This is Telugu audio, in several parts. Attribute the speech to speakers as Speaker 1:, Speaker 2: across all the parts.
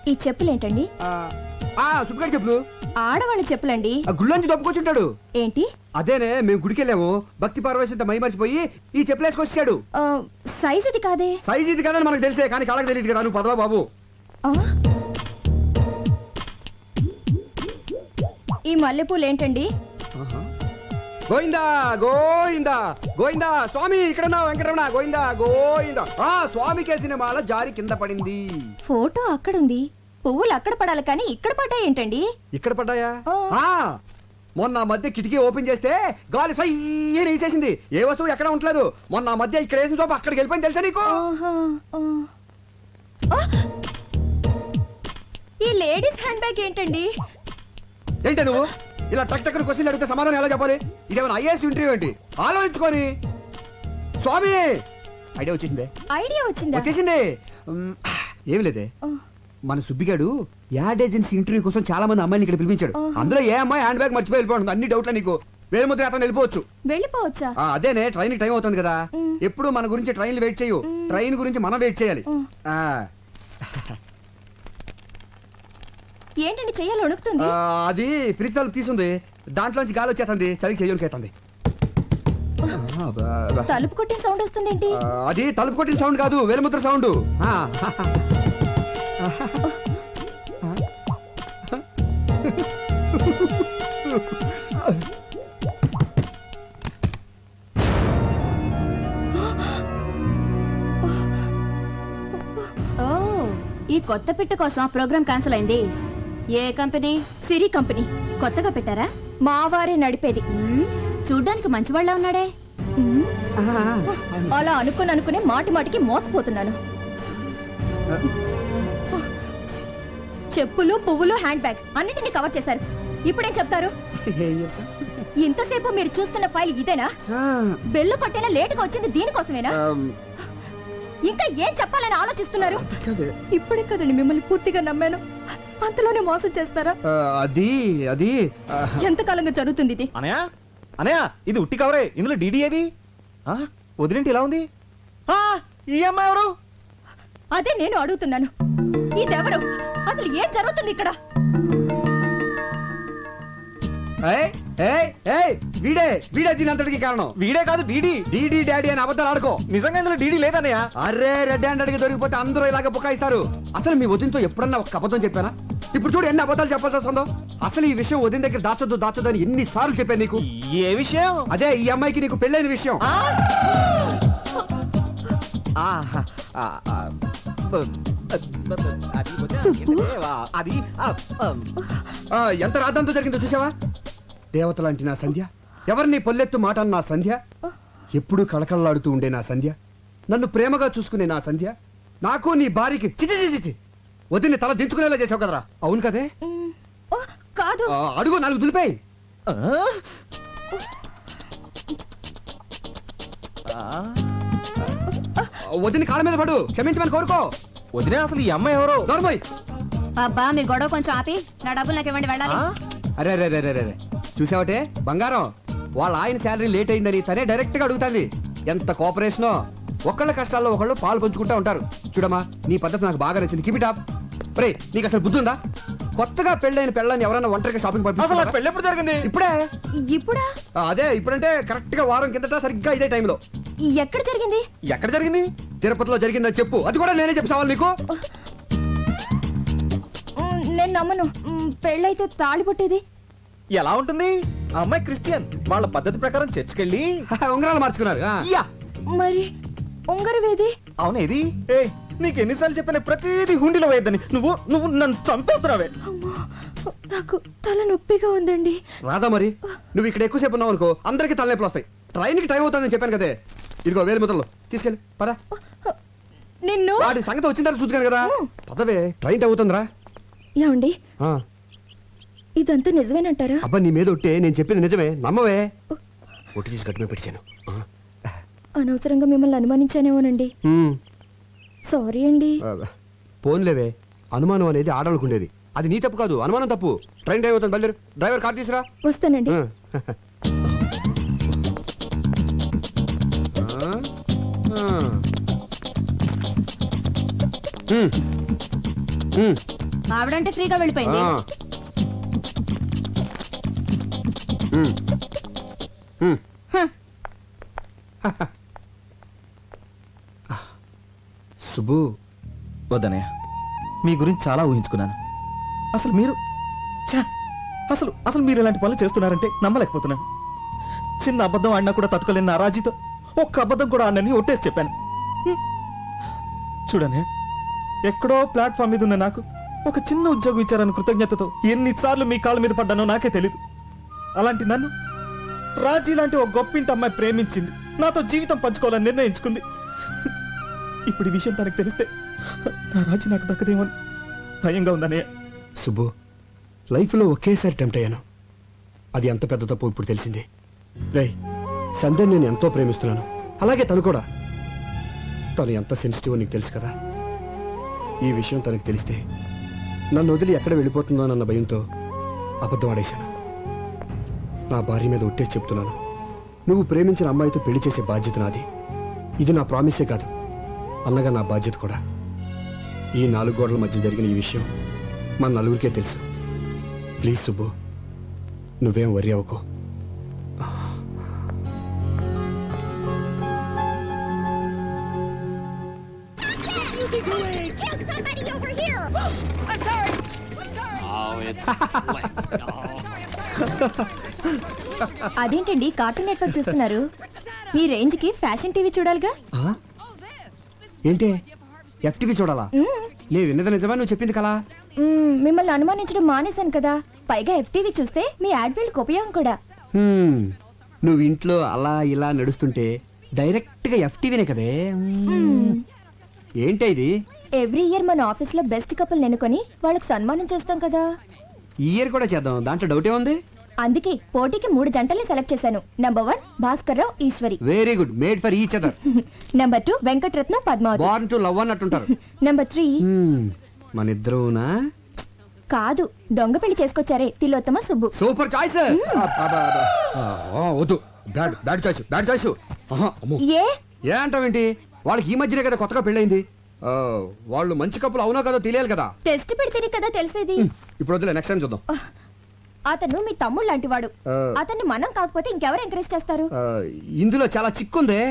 Speaker 1: ఈ చెప్పులేంటండి?
Speaker 2: సుబ్బగారి చెప్పులు.
Speaker 1: ఆడవాళ్ళ చెప్పులండి.
Speaker 2: గుళ్ళొంచి దొప్పుకొచ్చుంటాడు.
Speaker 1: ఏంటి?
Speaker 2: అదేనే, మేము గుడికెళ్ళాము, భక్తి పార్వశంతో మై మర్చిపోయి ఈ చెప్పులు వేసుకొచ్చాడు.
Speaker 1: సైజ్ ఇది కాదే.
Speaker 2: సైజ్ ఇది కాదని మనకు తెలిసే, కానీ కాళ్ళకి తెలియదు కదా. నువ్వు పదవా బాబు.
Speaker 1: ఈ మల్లెపూలు ఏంటండి?
Speaker 2: గోయిందా గోయిందా గోయిందా స్వామి, ఇక్కడ వెంకటరమణ గోయిందా గోయిందా. స్వామి కేసిన మాల జారి కింద పడింది.
Speaker 1: ఫోటో అక్కడుంది, పువ్వులు అక్కడ పడాలి కానీ ఇక్కడ పడ్డాయి ఏంటండి?
Speaker 2: ఇక్కడ పడ్డాయా? మొన్న మధ్య కిటికీ ఓపెన్ చేస్తే గాలి సయ్యని వేసేసింది. ఏ వస్తువు ఎక్కడ ఉండలేదు. మొన్న మధ్య ఇక్కడ వేసిన చోప అక్కడికి వెళ్ళిపోయింది, తెలుసా నీకు?
Speaker 1: ఈ లేడీస్ హ్యాండ్ బ్యాగ్ ఏంటండి?
Speaker 2: ఏంటి నువ్వు ఇలా టక్ టక్ క్వశ్చన్ అడిగితే సమాధానం ఎలా చెప్పాలి? ఇదేమైనా ఐఏఎస్ ఇంటర్వ్యూ ఏంటి? ఆలోచించుకొని. స్వామి, ఐడియా వచ్చేసిందే.
Speaker 1: ఐడియా
Speaker 2: వచ్చేసింది. ఏమి లేదే, మన సుబ్బిగాడు యాడ్ ఏజెన్సీ ఇంటర్వ్యూ కోసం చాలా మంది అమ్మాయిని ఇక్కడ పిలిపించాడు. అందులో ఏ అమ్మాయి హ్యాండ్ బ్యాగ్ మర్చిపోయి వెళ్ళిపోతుంది. అన్ని డౌట్లా నీకు? వేలుముద్ర అతను
Speaker 1: వెళ్ళిపోవచ్చా?
Speaker 2: అదేనే, ట్రైన్ టైం అవుతుంది కదా. ఎప్పుడు మన గురించి ట్రైన్లు వెయిట్ చేయు, ట్రైన్ గురించి మనం వెయిట్ చేయాలి.
Speaker 1: ఏంటండి చెయ్యాలి వణుకుతుంది?
Speaker 2: అది ఫ్రిడ్జ్ తలుపు తీసుంది, దాంట్లోంచి గాలి వచ్చేస్తుంది, చలికి చెయ్యనికైతుంది.
Speaker 1: తలుపు కొట్టిన సౌండ్ వస్తుంది ఏంటి?
Speaker 2: అది తలుపు కొట్టిన సౌండ్ కాదు, వేలుముద్ర సౌండ్.
Speaker 1: ఈ కొత్త పిట్ట కోసం ప్రోగ్రామ్ క్యాన్సిల్ అయింది. ఏ కంపెనీ? సిరి కంపెనీ. కొత్తగా పెట్టారా? మా వారే నడిపేది. చూడ్డానికి మంచివాళ్ళ ఉన్నాడే. అలా అనుకునే మాటి మాటికి మోసపోతున్నాను. చెప్పులు, పువ్వులు, హ్యాండ్ బ్యాగ్ అన్నిటిని కవర్ చేశారు. ఇప్పుడేం చెప్తారు? ఇంతసేపు మీరు చూస్తున్న ఫైల్ ఇదేనా? బెల్లు కొట్టేనా లేటుగా వచ్చింది దీనికోసమేనా? ఇంకా ఏం చెప్పాలని ఆలోచిస్తున్నారు? ఇప్పుడే కదండి మిమ్మల్ని పూర్తిగా నమ్మాను, అంతలోనే మోసం చేస్తారా?
Speaker 2: అది అది
Speaker 1: ఎంతకాలంగా జరుగుతుంది ఇది?
Speaker 3: అనయా అనయా, ఇది ఉట్టి కవరే, ఇందులో డీడీ ఏది? వదిలేంటి ఇలా ఉంది? ఈ అమ్మాయి ఎవరు?
Speaker 1: అదే నేను అడుగుతున్నాను. ఇదెవరు? అసలు ఏం జరుగుతుంది ఇక్కడ?
Speaker 2: వీడే వీడే దీనంతటికి కారణం.
Speaker 3: వీడే కాదు, డీడీ.
Speaker 2: డీడీ డాడీ అని అబద్ధాలు ఆడుకో.
Speaker 3: నిజంగా ఇందులో డీడీ లేదన్నయ్య.
Speaker 2: అరే, రెడ్ హ్యాండ్ అడిగి దొరికిపోతే అందరూ ఇలాగ బుకాయిస్తారు. అసలు మీ వదినతో ఎప్పుడన్నా ఒక అబద్ధం చెప్పానా? ఇప్పుడు చూడు ఎన్ని అబద్ధాలు చెప్పాల్సి వస్తుందో. అసలు ఈ విషయం వదిన దగ్గర దాచొద్దు అని ఎన్నిసార్లు చెప్పాను నీకు.
Speaker 3: ఏ విషయం?
Speaker 2: అదే ఈ అమ్మాయికి నీకు పెళ్ళైన విషయం.
Speaker 3: అది
Speaker 2: ఎంత రాద్దంతో జరిగిందో చూసావా? దేవతలాంటి నా సంధ్య, ఎవరిని పొల్లెత్తు మాట నా సంధ్య, ఎప్పుడూ కళకళలాడుతూ ఉండే నా సంధ్య, నన్ను ప్రేమగా చూసుకునే నా సంధ్య, నాకు నీ భార్యకి చిచి వదిని తల దించుకునేలా చేసావు కదరా. అవును కదే?
Speaker 1: కాదు.
Speaker 2: అడుగు, నాలుగు దులిపాయి. వదిని కాళ్ళ మీద పడు, క్షమించమని కోరుకో.
Speaker 3: వదిలే, అసలు ఈ అమ్మాయి ఎవరు?
Speaker 2: దొరబాయ్.
Speaker 1: అబ్బా, మీ గొడవ కొంచెం ఆపి నా డబ్బులు నాకు ఇవ్వండి, వెళ్ళాలి.
Speaker 2: అరే రే రే రే, చూసావటే బంగారం, వాళ్ళ ఆయన శాలరీ లేట్ అయిందని తనే డైరెక్ట్ గా అడుగుతాంది. ఎంత కోఆపరేషనో. ఒకళ్ళ కష్టాల్లో ఒకళ్ళు పాలు పంచుకుంటా ఉంటారు. చూడమ్మా, నీ పద్ధతి నాకు బాగా నచ్చింది. Keep it up. రే, నీకు అసలు బుద్ధి ఉందా? కొత్తగా పెళ్ళైన పెళ్ళని ఎవరైనా ఒంటరిగా షాపింగ్
Speaker 3: పంపించారు? పెళ్ళి ఎప్పుడు జరిగింది?
Speaker 1: ఇప్పుడా?
Speaker 2: అదే ఇప్పుడంటే కరెక్ట్ గా వారం కిందట సరిగ్గా ఇదే టైంలో.
Speaker 1: ఎక్కడ జరిగింది?
Speaker 3: ఎక్కడ జరిగింది?
Speaker 2: తిరుపతిలో జరిగిందని చెప్పు. అది కూడా నేనే చెప్పావాలి నీకు.
Speaker 1: నేను నమ్మను. పెళ్ళైతే తాళి పుట్టేది
Speaker 3: ఎలా ఉంటుంది? ఆ అమ్మాయి క్రిస్టియన్, వాళ్ళ పద్ధతి ప్రకారం చర్చికెళ్ళి
Speaker 2: ఉంగరాలు మార్చుకున్నారు.
Speaker 1: మరి ఉంగరవేది?
Speaker 3: అవునేది? నీకు ఎన్నిసార్లు చెప్పిన ప్రతిదీ హుండీలో వేయద్దని. నువ్వు నువ్వు నన్ను చంపేస్తున్నావే.
Speaker 1: నాకు తల నొప్పిగా ఉందండి.
Speaker 2: రాదా, మరి నువ్వు ఇక్కడ ఎక్కువసేపు ఉన్నావు అనుకో, అందరికి తలనొప్పులు వస్తాయి. ట్రైన్ కి టైం అవుతుందని చెప్పాను కదే. ఇదిగో వేలు ముద్రలు తీసుకెళ్ళి పదా.
Speaker 1: నిన్ను
Speaker 2: వాడి సంగతి వచ్చిన తర్వాత చూద్దాను కదా. పదవే, ట్రైన్ టైం అవుతుందిరా.
Speaker 1: ఏమండి, ఇదంతా నిజమేనంటారా?
Speaker 2: అబ్బా, నీ మీద ఒట్టే, నేను చెప్పింది నిజమే, నమ్మవే. ఒట్టి తీసి గట్టు మీద పెట్టాను.
Speaker 1: అనవసరంగా మిమ్మల్ని అనుమానించానేమోనండి. సారీ అండి.
Speaker 2: పోన్లేవే, అనుమానం అనేది ఆడవాళ్ళకుండేది. అది నీ తప్పు కాదు, అనుమానం తప్పు. ట్రైన్ టైం అవుతుంది, బయలుదేరు. డ్రైవర్ కార్ తీసురా.
Speaker 1: వస్తానండి. ఆవిడంటే ఫ్రీగా వెళ్ళిపోయింది.
Speaker 2: ఆ. ఉమ్. ఉమ్.
Speaker 1: హ,
Speaker 2: సుబ్బు,
Speaker 3: వద్దనయ్య, మీ గురించి చాలా ఊహించుకున్నాను. అసలు మీరు ఛ! అసలు అసలు మీరు ఇలాంటి పనులు చేస్తున్నారంటే నమ్మలేకపోతున్నాను. చిన్న అబద్ధం ఆడినా కూడా తట్టుకోలేని నా రాజీతో ఒక్క అబద్ధం కూడా ఆడనని ఒట్టేసి చెప్పాను. హ్మ్. చూడనే, ఎక్కడో ప్లాట్ఫామ్ మీద ఉన్న నాకు ఒక చిన్న ఉద్యోగం ఇచ్చారని కృతజ్ఞతతో ఎన్నిసార్లు మీ కాళ్ళ మీద పడ్డానో నాకే తెలీదు. అలాంటి నన్ను రాజీ లాంటి ఒక గొప్పింటి అమ్మాయి ప్రేమించింది, నాతో జీవితం పంచుకోవాలని నిర్ణయించుకుంది. ఇప్పుడు ఈ విషయం తనకు తెలిస్తే నా రాజీ నాకు దక్కదేమో అని భయంగా ఉందనే.
Speaker 2: సుబ్బు, లైఫ్లో ఒకేసారి టెంప్ట్ అయ్యాను. అది ఎంత పెద్ద తప్పు ఇప్పుడు తెలిసింది. రే, సంధ్యని నేను ఎంతో ప్రేమిస్తున్నాను, అలాగే తను కూడా. తను ఎంత సెన్సిటివ్ నీకు తెలుసు కదా. ఈ విషయం తనకు తెలిస్తే నన్ను వదిలి ఎక్కడ వెళ్ళిపోతుందో అన్న భయంతో అబద్ధం ఆడేశాను. నా భార్య మీద ఒట్టేసి చెప్తున్నాను, నువ్వు ప్రేమించిన అమ్మాయితో పెళ్లి చేసే బాధ్యత నాది. ఇది నా ప్రామిసే కాదు, అన్నగా నా బాధ్యత కూడా. ఈ 4 గోడల మధ్య జరిగిన ఈ విషయం మన నలుగురికే తెలుసు. ప్లీజ్ సుబ్బు, నువ్వేం వరి అవ్వకు.
Speaker 1: అదేంటండి కార్టూన్ నెట్వర్క్ చూస్తున్నారు? మీ రేంజ్ కి ఫ్యాషన్ టీవీ చూడాలిగా.
Speaker 2: ఆ? ఏంటి, ఎఫ్టీవీ చూడాలా? నేను విన్నది నిజమా, నువ్వు చెప్పింది కలా?
Speaker 1: మిమ్మల్ని అనుమానించడం మానేశాను కదా, పైగా ఎఫ్టీవీ చూస్తే మీ యాడ్వెల్కి ఉపయోగం కూడా.
Speaker 2: నువ్వు ఇంట్లో అలా ఇలా నడుస్తుంటే డైరెక్ట్ గా ఎఫ్టీవీనే కదే. ఏంటి ఇది?
Speaker 1: ఎవ్రీ ఇయర్ మన ఆఫీస్ లో బెస్ట్ కపుల్ ఎన్నుకొని వాళ్ళకి సన్మానం చేస్తాం కదా.
Speaker 2: ఈ ఇయర్ కూడా చేద్దాం, దాంట్లో డౌటే ఉంది.
Speaker 1: అందుకే పోటీకి 3 జంటల్ని సెలెక్ట్ చేశాను. Number 1 Bhaskar Rao Eshwari,
Speaker 2: very good, made for each other.
Speaker 1: Number 2 Venkataratna Padmavathi,
Speaker 2: born to love అన్నట్టుంటారు.
Speaker 1: నంబర్ 3
Speaker 2: మన ఇద్దరునా?
Speaker 1: కాదు, దొంగ పెళ్లి చేసుకొచ్చారే, తిలోత్తమ సుబ్బు.
Speaker 2: Super choice. వద్దు, bad bad choice, bad choice.
Speaker 1: ఏ
Speaker 2: ఏ అంటావేంటి? వాళ్ళకి ఈ మధ్యనే కదా కొత్తగా పెళ్ళైంది. వాళ్ళు మంచి కప్పులు అవునో కదో తెలియాలి కదా.
Speaker 1: టెస్ట్ పెడితేనే కదా తెలిసేది.
Speaker 2: ఇప్పుడు వద్దులే, నెక్స్ట్ టైం చూద్దాం.
Speaker 1: అతను మీ తమ్ముడు లాంటి వాడు.
Speaker 2: ఆ.
Speaker 1: అతన్ని మనం కాకపోతే ఇంకెవరు ఎంకరేజ్ చేస్తారు?
Speaker 2: ఇందులో చాలా చిక్కుందే.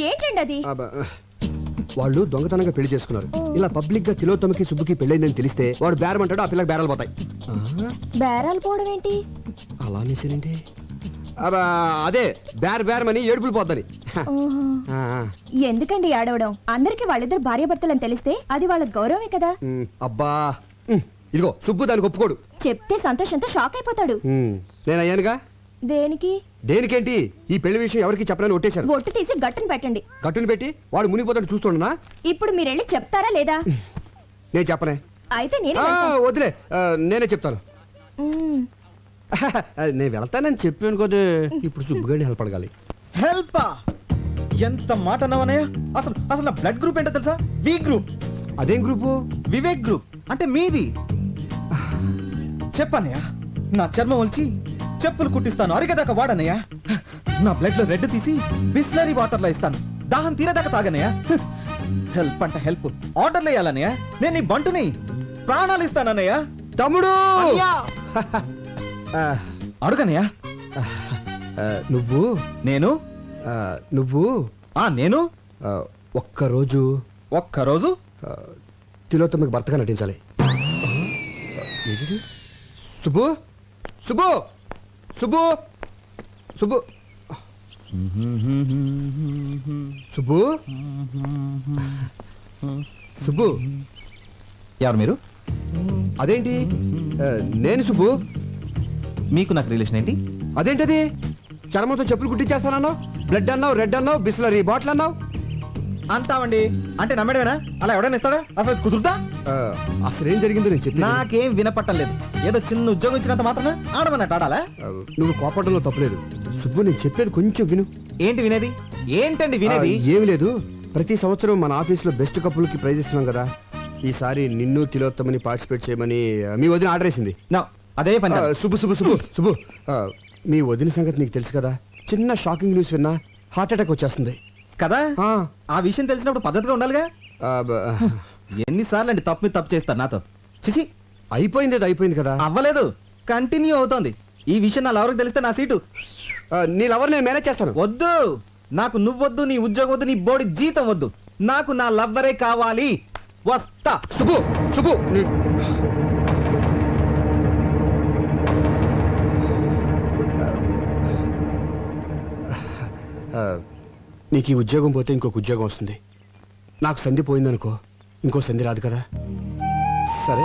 Speaker 1: ఏంటండి అది?
Speaker 2: వాళ్ళు దొంగతనంగా పెళ్లి చేసుకున్నారు. ఇలా పబ్లిక్ గా తిలోత్తమకి సుబ్బుకి పెళ్ళైందని తెలిస్తే వాడు బేరం అంటాడు, ఆ పిల్లకి బేరాలు పోతాయి.
Speaker 1: బేరాలు పోవడం ఏంటి?
Speaker 2: అలా అనేసానండి. అదే బేరమని ఏడుపులు పోద్దని.
Speaker 1: ఓహో. ఎందుకండి ఆడవడం? అందరికి వాళ్ళిద్దరు భార్యాభర్తలని తెలిస్తే అది వాళ్ళ గౌరవమే కదా.
Speaker 2: అబ్బా, ఇదిగో సుబ్బు దానికి ఒప్పుకోడు.
Speaker 1: చెప్తే సంతోషంతో షాక్ అయిపోతాడు.
Speaker 2: నేను అయ్యానుగా.
Speaker 1: దేనికి?
Speaker 2: దేనికేంటి? ఈ పెళ్లి విషయం ఎవరికి చెప్పనని ఒట్టేశాను.
Speaker 1: ఒట్టు తీసి గట్టును పెట్టండి.
Speaker 2: కట్టుని పెట్టి వాడు మునిగిపోతాడు చూస్తుండనా?
Speaker 1: ఇప్పుడు మీరెళ్ళి చెప్తారా లేదా?
Speaker 2: నేను చెప్పనే.
Speaker 1: అయితే నేను
Speaker 2: వదిలే, నేనే చెప్తాను. నేను వెళ్తానని చెప్పాను కదా. ఇప్పుడు సుబ్బుగాడిని హెల్ప్ అడగాలి.
Speaker 3: హెల్ప్? ఎంత మాట అన్నావనయ్య? అసలు అసలు నా బ్లడ్ గ్రూప్ ఏంటో తెలుసా? V group.
Speaker 2: అదేం గ్రూపు?
Speaker 3: వివేక్ గ్రూప్. అంటే మీది. చెప్పన్నయ్య, నా చర్మం ఒలిచి చెప్పులు కుట్టిస్తాను, అరిగేదాకా వాడనయ్య. నా బ్లడ్ లో రెడ్ తీసి బిస్లరీ వాటర్ లో ఇస్తాను, దాహం తీరేదాకా తాగనయ్య. హెల్ప్ అంట హెల్ప్, ఆర్డర్లు వేయాలన్నయ్య. నేను నీ బంటుని, ప్రాణాలు ఇస్తానన్నయ్య.
Speaker 2: తమ్ముడు
Speaker 3: అడుగనయ్య.
Speaker 2: నువ్వు
Speaker 3: నేను
Speaker 2: నువ్వు
Speaker 3: నేను
Speaker 2: ఒక్కరోజు తిలోత్తమకి భర్తగా నటించాలి. సుబ్బు సుబ్బు సుబ్బు సుబ్బు సుబ్బు సుబ్బు.
Speaker 3: ఎవరు మీరు?
Speaker 2: అదేంటి, నేను సుబ్బు.
Speaker 3: మీకు నాకు రిలేషన్ ఏంటి?
Speaker 2: అదేంటది? చర్మంతో చెప్పులు కుట్టించేస్తానన్నావు, బ్లడ్ అన్నావు, రెడ్ అన్నావు, బిస్లరీ బాటిల్ అన్నావు.
Speaker 3: అంటావండి అంటే నమ్మడమేనా? అలా ఎవడైనా ఇస్తాడా? అసలు కుదురుతా?
Speaker 2: అసలు ఏం జరిగిందో నేను చెప్పి.
Speaker 3: నాకేం వినపట్టం లేదు. ఏదో చిన్న ఉద్యోగం ఇచ్చినంత మాత్రం ఆడమన్నట్టు ఆడాలా?
Speaker 2: నువ్వు కోపడంలో తప్పలేదు సుబ్బు, నేను చెప్పేది కొంచెం విను.
Speaker 3: ఏంటి వినేది? ఏంటండి వినేది?
Speaker 2: ఏమి లేదు, ప్రతి సంవత్సరం మన ఆఫీస్ లో బెస్ట్ కపుల్ కి ప్రైజ్ ఇస్తున్నాం కదా. ఈసారి నిన్ను తిలోత్తమని పార్టిసిపేట్ చేయమని మీ వదిన ఆర్డర్ వేసింది.
Speaker 3: అదే పని.
Speaker 2: సుబ్బు సుబ్బు సుబ్బు సుబ్బు, మీ వదిన సంగతి నీకు తెలుసు కదా. చిన్న షాకింగ్ న్యూస్ విన్నా హార్ట్ అటాక్ వచ్చేస్తుంది
Speaker 3: కదా. ఆ విషయం తెలిసినప్పుడు పద్ధతిగా ఉండాలిగా. ఎన్నిసార్లు అండి తప్పు మీద తప్పు చేస్తారు నాతో. చిచి,
Speaker 2: అయిపోయింది అది అయిపోయింది కదా.
Speaker 3: అవ్వలేదు, కంటిన్యూ అవుతోంది. ఈ విషయం నా లవర్కి తెలిస్తే నా సీటు.
Speaker 2: నీ లవర్ నేను మేనేజ్ చేస్తాను.
Speaker 3: వద్దు, నాకు నువ్వొద్దు, నీ ఉద్యోగం వద్దు, నీ బోడి జీతం వద్దు. నాకు నా లవ్వరే కావాలి. వస్తా.
Speaker 2: సుబ్బు సుబ్బు నీకు ఈ ఉద్యోగం పోతే ఇంకొక ఉద్యోగం వస్తుంది. నాకు సంధి పోయిందనుకో, ఇంకో సంధి రాదు కదా. సరే,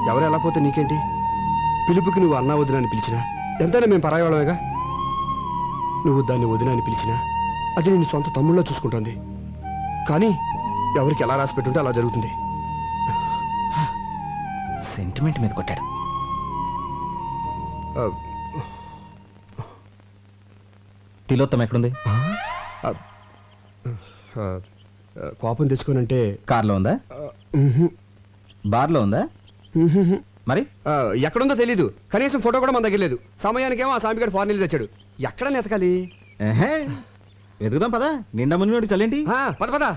Speaker 2: ఎవరు ఎలా పోతే నీకేంటి? పిలుపుకి నువ్వు అన్నా వదిన అని పిలిచినా ఎంతైనా మేము పరాయవాళ్ళమేగా. నువ్వు దాన్ని వదిన అని పిలిచినా అది నేను సొంత తమ్ముళ్ళలో చూసుకుంటుంది. కానీ ఎవరికి ఎలా రాసి పెట్టుంటే అలా జరుగుతుంది.
Speaker 3: సెంటిమెంట్ మీద కొట్టాడు.
Speaker 2: ఆ,
Speaker 3: తిలోత్తం ఎక్కడుంది?
Speaker 2: ఆ, ఆ, కోపం తెచ్చుకోనంటే
Speaker 3: కార్లో ఉందా? బార్లో ఉందా? మరి
Speaker 2: ఎక్కడుందో తెలీదు. కనీసం ఫోటో కూడా మన దగ్గర లేదు. సమయానికేమో ఆ సామిగాడు ఫారెన్ వెళ్ళి తెచ్చాడు. ఎక్కడ నెతకాలి?
Speaker 3: వెతుకుదాం పదా. నిండా మునిగి చల్లేంటి?
Speaker 2: పద పద.